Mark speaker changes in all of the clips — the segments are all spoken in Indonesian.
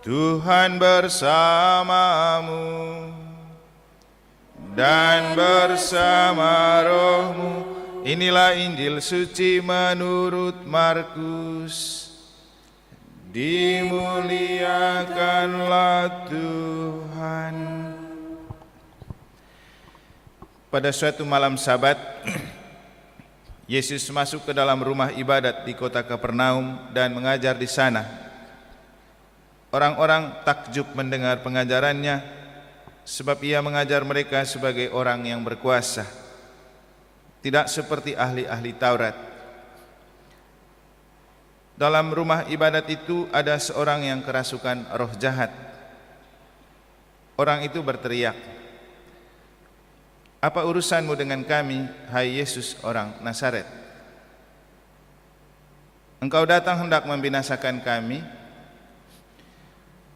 Speaker 1: Tuhan bersamamu dan bersama rohmu. Inilah Injil suci menurut Markus. Dimuliakanlah Tuhan. Pada suatu malam Sabat, Yesus masuk ke dalam rumah ibadat di kota Kapernaum dan mengajar di sana. Orang-orang takjub mendengar pengajarannya, sebab ia mengajar mereka sebagai orang yang berkuasa, tidak seperti ahli-ahli Taurat. Dalam rumah ibadat itu ada seorang yang kerasukan roh jahat. Orang itu berteriak, "Apa urusanmu dengan kami, hai Yesus orang Nazaret? Engkau datang hendak membinasakan kami?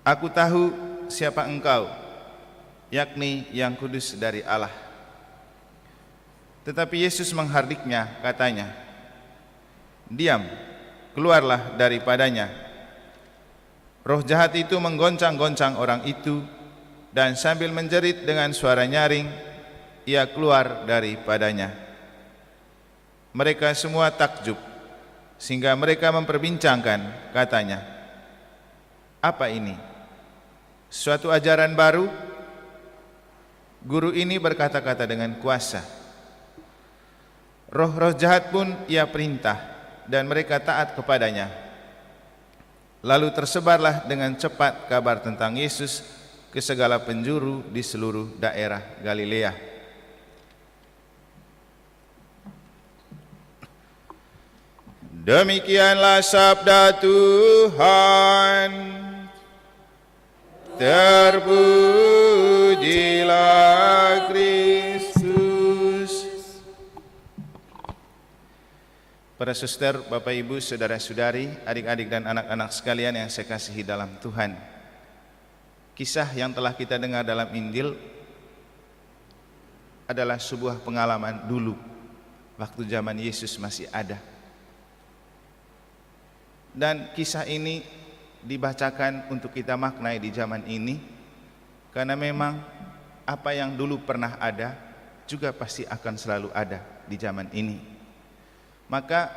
Speaker 1: Aku tahu siapa engkau, yakni yang kudus dari Allah." Tetapi Yesus menghardiknya, katanya, "Diam, keluarlah daripadanya." Roh jahat itu menggoncang-goncang orang itu, dan sambil menjerit dengan suara nyaring, ia keluar daripadanya. Mereka semua takjub, sehingga mereka memperbincangkan, katanya, "Apa ini? Suatu ajaran baru? Guru ini berkata-kata dengan kuasa. Roh-roh jahat pun ia perintah, dan mereka taat kepadanya." Lalu tersebarlah dengan cepat kabar tentang Yesus ke segala penjuru di seluruh daerah Galilea. Demikianlah sabda Tuhan. Terpujilah Kristus. Para suster, Bapak Ibu, saudara-saudari, adik-adik dan anak-anak sekalian yang saya kasihi dalam Tuhan, kisah yang telah kita dengar dalam Injil adalah sebuah pengalaman dulu waktu zaman Yesus masih ada. Dan kisah ini dibacakan untuk kita maknai di zaman ini, karena memang apa yang dulu pernah ada juga pasti akan selalu ada di zaman ini. Maka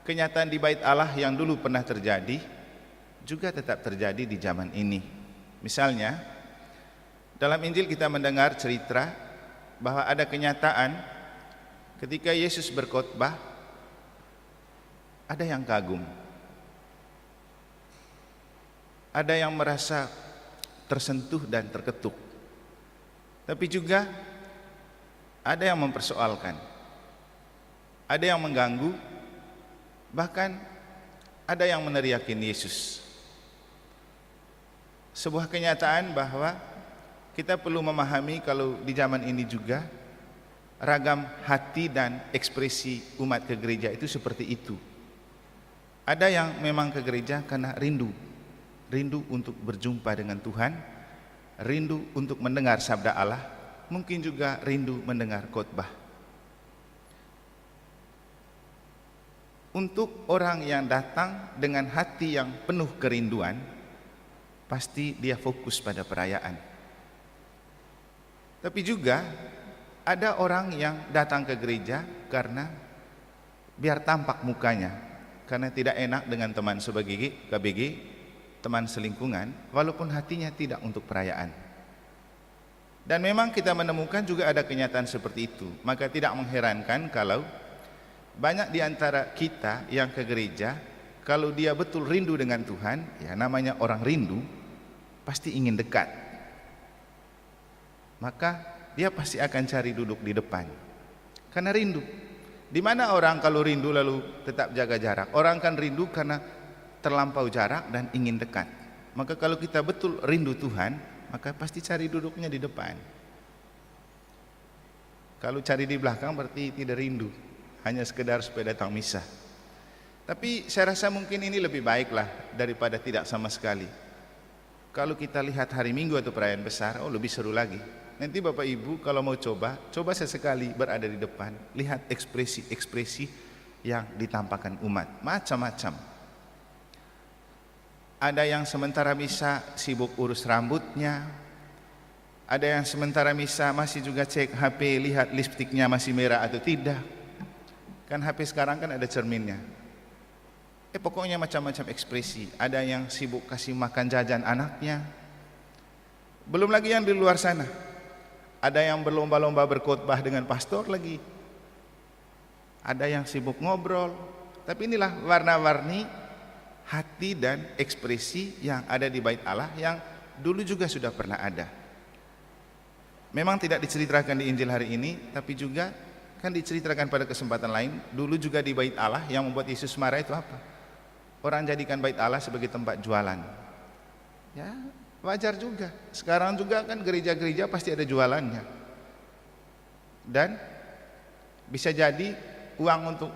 Speaker 1: kenyataan di bait Allah yang dulu pernah terjadi juga tetap terjadi di zaman ini. Misalnya dalam Injil kita mendengar cerita bahwa ada kenyataan ketika Yesus berkhotbah, ada yang kagum, ada yang merasa tersentuh dan terketuk, tapi juga ada yang mempersoalkan, ada yang mengganggu, bahkan ada yang meneriakin Yesus. Sebuah kenyataan bahwa kita perlu memahami kalau di zaman ini juga ragam hati dan ekspresi umat ke gereja itu seperti itu. Ada yang memang ke gereja karena rindu untuk berjumpa dengan Tuhan, rindu untuk mendengar sabda Allah, mungkin juga rindu mendengar khotbah. Untuk orang yang datang dengan hati yang penuh kerinduan, pasti dia fokus pada perayaan. Tapi juga ada orang yang datang ke gereja karena biar tampak mukanya, karena tidak enak dengan teman KBG, teman selingkungan, walaupun hatinya tidak untuk perayaan. Dan memang kita menemukan juga ada kenyataan seperti itu. Maka tidak mengherankan kalau banyak di antara kita yang ke gereja, kalau dia betul rindu dengan Tuhan, ya namanya orang rindu, pasti ingin dekat. Maka dia pasti akan cari duduk di depan, karena rindu. Di mana orang kalau rindu lalu tetap jaga jarak? Orang kan rindu karena terlampau jarak dan ingin dekat. Maka kalau kita betul rindu Tuhan, maka pasti cari duduknya di depan. Kalau cari di belakang berarti tidak rindu, hanya sekedar supaya datang misa. Tapi saya rasa mungkin ini lebih baiklah daripada tidak sama sekali. Kalau kita lihat hari Minggu atau perayaan besar, lebih seru lagi. Nanti Bapak Ibu kalau mau coba sesekali berada di depan, lihat ekspresi-ekspresi yang ditampakkan umat, macam-macam. Ada yang sementara misa sibuk urus rambutnya, ada yang sementara misa masih juga cek HP, lihat lipstiknya masih merah atau tidak. Kan HP sekarang kan ada cerminnya. Pokoknya macam-macam ekspresi. Ada yang sibuk kasih makan jajan anaknya. Belum lagi yang di luar sana. Ada yang berlomba-lomba berkhotbah dengan pastor lagi. Ada yang sibuk ngobrol. Tapi inilah warna-warni hati dan ekspresi yang ada di Bait Allah yang dulu juga sudah pernah ada. Memang tidak diceritakan di Injil hari ini, tapi juga kan diceritakan pada kesempatan lain. Dulu juga di Bait Allah yang membuat Yesus marah itu apa? Orang jadikan Bait Allah sebagai tempat jualan. Ya, wajar juga. Sekarang juga kan gereja-gereja pasti ada jualannya. Dan bisa jadi uang untuk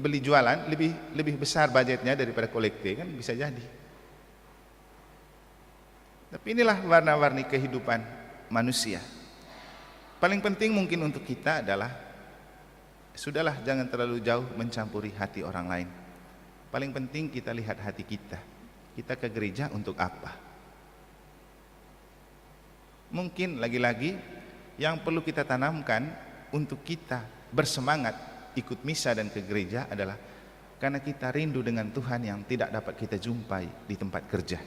Speaker 1: beli jualan lebih besar budgetnya daripada kolekte, kan bisa jadi. Tapi inilah warna-warni kehidupan manusia. Paling penting mungkin untuk kita adalah sudahlah, jangan terlalu jauh mencampuri hati orang lain. Paling penting kita lihat hati kita. Kita ke gereja untuk apa? Mungkin lagi-lagi yang perlu kita tanamkan untuk kita bersemangat ikut misa dan ke gereja adalah karena kita rindu dengan Tuhan yang tidak dapat kita jumpai di tempat kerja.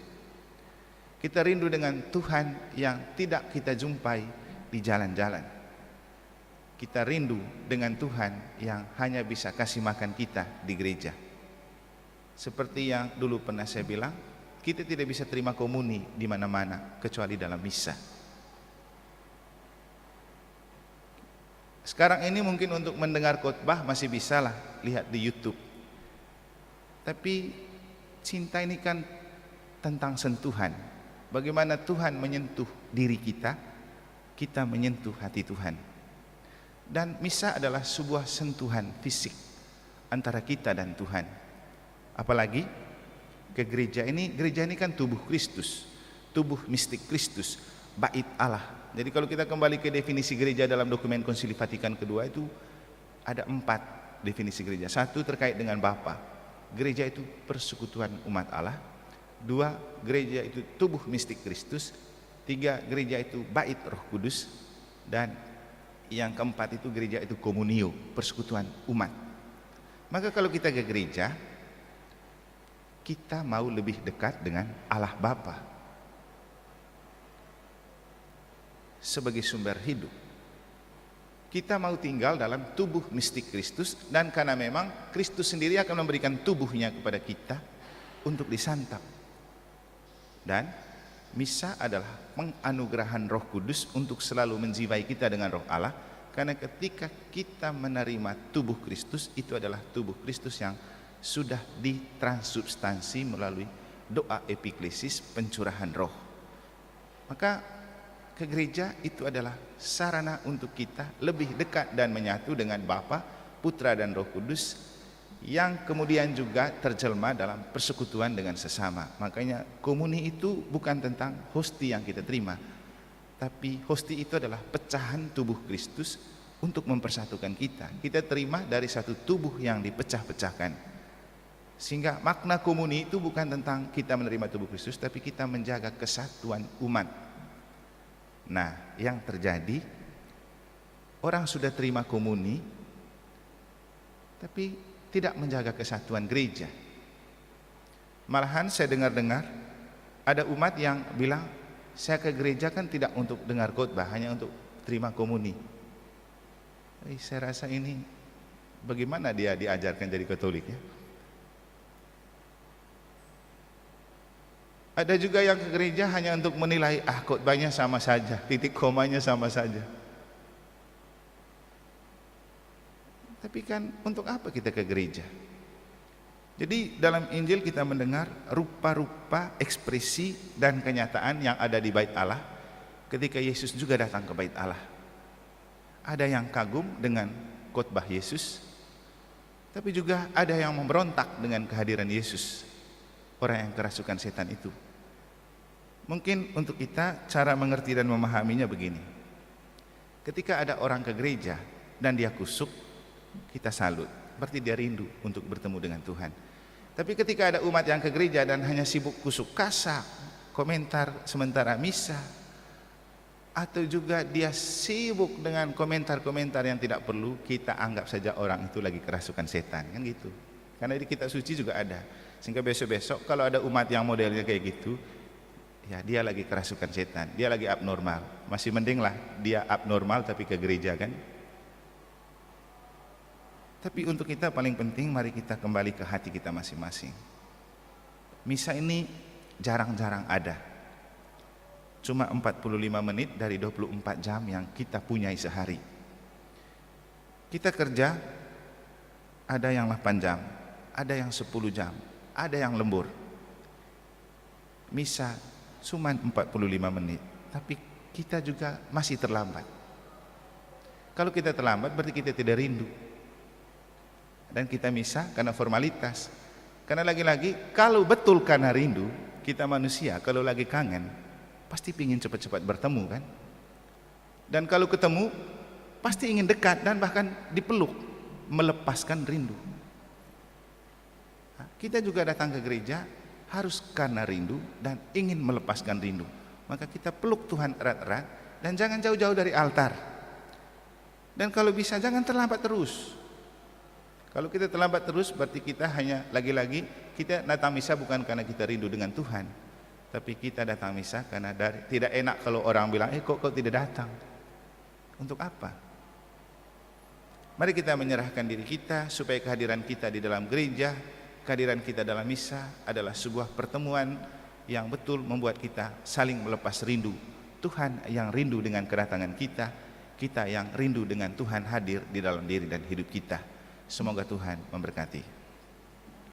Speaker 1: Kita rindu dengan Tuhan yang tidak kita jumpai di jalan-jalan. Kita rindu dengan Tuhan yang hanya bisa kasih makan kita di gereja. Seperti yang dulu pernah saya bilang, kita tidak bisa terima komuni di mana-mana kecuali dalam misa. Sekarang ini mungkin untuk mendengar khotbah masih bisa lah lihat di YouTube. Tapi cinta ini kan tentang sentuhan. Bagaimana Tuhan menyentuh diri kita, kita menyentuh hati Tuhan. Dan misa adalah sebuah sentuhan fisik antara kita dan Tuhan. Apalagi ke gereja ini kan tubuh Kristus, tubuh mistik Kristus, Bait Allah. Jadi kalau kita kembali ke definisi gereja dalam dokumen Konsili Vatikan kedua itu ada 4 definisi gereja. 1 terkait dengan Bapa. Gereja itu persekutuan umat Allah. 2, gereja itu tubuh mistik Kristus. 3, gereja itu Bait Roh Kudus. Dan yang keempat itu gereja itu komunio, persekutuan umat. Maka kalau kita ke gereja, kita mau lebih dekat dengan Allah Bapa sebagai sumber hidup. Kita mau tinggal dalam tubuh mistik Kristus, dan karena memang Kristus sendiri akan memberikan tubuhnya kepada kita untuk disantap. Dan misa adalah penganugerahan Roh Kudus untuk selalu menjiwai kita dengan Roh Allah, karena ketika kita menerima tubuh Kristus, itu adalah tubuh Kristus yang sudah ditransubstansi melalui doa epiklesis, pencurahan roh. Maka ke gereja itu adalah sarana untuk kita lebih dekat dan menyatu dengan Bapa, Putra dan Roh Kudus, yang kemudian juga terjelma dalam persekutuan dengan sesama. Makanya komuni itu bukan tentang hosti yang kita terima, tapi hosti itu adalah pecahan tubuh Kristus untuk mempersatukan kita. Kita terima dari satu tubuh yang dipecah-pecahkan. Sehingga makna komuni itu bukan tentang kita menerima tubuh Kristus, tapi kita menjaga kesatuan umat. Nah, yang terjadi, orang sudah terima komuni tapi tidak menjaga kesatuan gereja. Malahan saya dengar-dengar ada umat yang bilang, saya ke gereja kan tidak untuk dengar khotbah, hanya untuk terima komuni. Saya rasa ini bagaimana dia diajarkan jadi Katolik ya? Ada juga yang ke gereja hanya untuk menilai, khotbahnya sama saja, titik komanya sama saja. Tapi kan untuk apa kita ke gereja? Jadi dalam Injil kita mendengar rupa-rupa ekspresi dan kenyataan yang ada di Bait Allah ketika Yesus juga datang ke Bait Allah. Ada yang kagum dengan khotbah Yesus, tapi juga ada yang memberontak dengan kehadiran Yesus, orang yang kerasukan setan itu. Mungkin untuk kita cara mengerti dan memahaminya begini. Ketika ada orang ke gereja dan dia kusuk, kita salut, berarti dia rindu untuk bertemu dengan Tuhan. Tapi ketika ada umat yang ke gereja dan hanya sibuk kusuk kasak, komentar sementara misa, atau juga dia sibuk dengan komentar-komentar yang tidak perlu, kita anggap saja orang itu lagi kerasukan setan, kan gitu. Karena di kitab suci juga ada. Sehingga besok-besok kalau ada umat yang modelnya kayak gitu, ya dia lagi kerasukan setan, dia lagi abnormal. Masih mending lah dia abnormal tapi ke gereja, kan. Tapi untuk kita paling penting, mari kita kembali ke hati kita masing-masing. Misa ini jarang-jarang ada. Cuma 45 menit dari 24 jam yang kita punyai sehari. Kita kerja, ada yang 8 jam, ada yang 10 jam, ada yang lembur. Misa cuma 45 menit, tapi kita juga masih terlambat. Kalau kita terlambat berarti kita tidak rindu. Dan kita misa karena formalitas. Karena lagi-lagi kalau betul karena rindu, kita manusia kalau lagi kangen pasti ingin cepat-cepat bertemu, kan. Dan kalau ketemu pasti ingin dekat dan bahkan dipeluk, melepaskan rindu. Kita juga datang ke gereja harus karena rindu dan ingin melepaskan rindu. Maka kita peluk Tuhan erat-erat dan jangan jauh-jauh dari altar. Dan kalau bisa jangan terlambat terus. Kalau kita terlambat terus berarti kita hanya lagi-lagi kita datang misa bukan karena kita rindu dengan Tuhan, tapi kita datang misa karena tidak enak kalau orang bilang, kok kau tidak datang. Untuk apa? Mari kita menyerahkan diri kita supaya kehadiran kita di dalam gereja, kehadiran kita dalam misa adalah sebuah pertemuan yang betul membuat kita saling melepas rindu. Tuhan yang rindu dengan kedatangan kita, kita yang rindu dengan Tuhan hadir di dalam diri dan hidup kita. Semoga Tuhan memberkati.